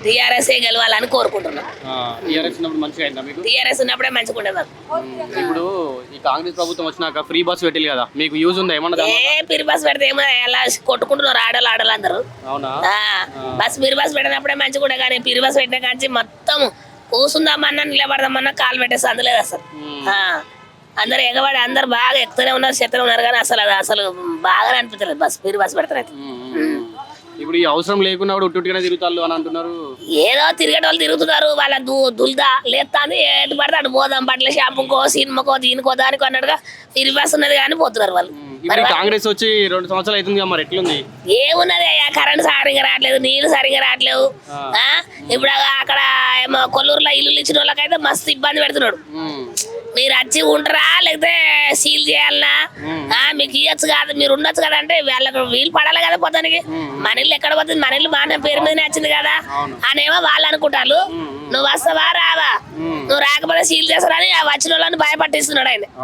TRS గెలవాలని కోరుకుంటున్నాం. TRS ఉన్నప్పుడు మంచిగా అయిందా మీకు? టీఆర్ఎస్ ఉన్నప్పుడే మంచిగా ఉండేది. ఇప్పుడు ఈ కాంగ్రెస్ ప్రభుత్వం వచ్చినాక ఫ్రీ బస్ పెట్టిల్లు కదా, మీకు యూజ్ ఉందా ఏమన్నా? ఫ్రీ బస్ పెడితే ఏమో ఎలా కొట్టుకుంటున్నారు ఆడలు అందరూ. అవునా? ఫ్రీ బస్ పెట్టినప్పుడే మంచిగా ఉండే, కానీ ఫ్రీ బస్ పెట్టిన కానీ మొత్తం కూసుందామన్నా నిలబడదామన్నా కాలు పెట్టేసి అందులేదు అసలు. అందరు ఎగబడి అందరు బాగా ఎక్కుతూనే ఉన్నారు, చెత్తనే ఉన్నారు, కానీ అసలు బాగానే అనిపించలేదు ఫ్రీ బస్ పెడతారు. ఇప్పుడు ఈ అవసరం లేకుండా కూడా ఉట్టుగానే తిరుగుతారు అని అంటున్నారు. ఏదో తిరిగేటోళ్ళు తిరుగుతున్నారు, వాళ్ళ దుల్దా లేస్తా అని ఎటు పడితే అటు పోదాం, బట్టల షాంపుకో సినిమాకో దీనికో దానికో అన్నట్టుగా ఫ్రీ బస్ ఉన్నది కానీ పోతున్నారు వాళ్ళు. కాంగ్రెస్ వచ్చి 2 సంవత్సరాలు అవుతుంది కదా, మరి ఎట్లుంది? ఏమున్నది అయ్యా, కరెంట్ సరిగ్గా రావట్లేదు, నీళ్లు సరిగ్గా రావట్లేవు. ఇప్పుడు అక్కడ ఏమో కొల్లూరులో ఇల్లు ఇచ్చిన వాళ్ళకైతే మస్తు ఇబ్బంది పెడుతున్నాడు. మీరు వచ్చి ఉంటారా లేకపోతే సీల్ చేయాలనా, మీకు ఇవ్వచ్చు కాదు, మీరు ఉండొచ్చు కదా అంటే వాళ్ళకి వీలు పడాలి కదా. పోతానికి మన ఇల్లు ఎక్కడ పోతుంది, మన ఇల్లు మన పేరు మీదనే వచ్చింది కదా అనేమో వాళ్ళు అనుకుంటారు. నువ్వు వస్తావా రావా, నువ్వు రాకపోతే సీల్ చేస్తారని వచ్చిన వాళ్ళని భయపట్టిస్తున్నాడు ఆయన.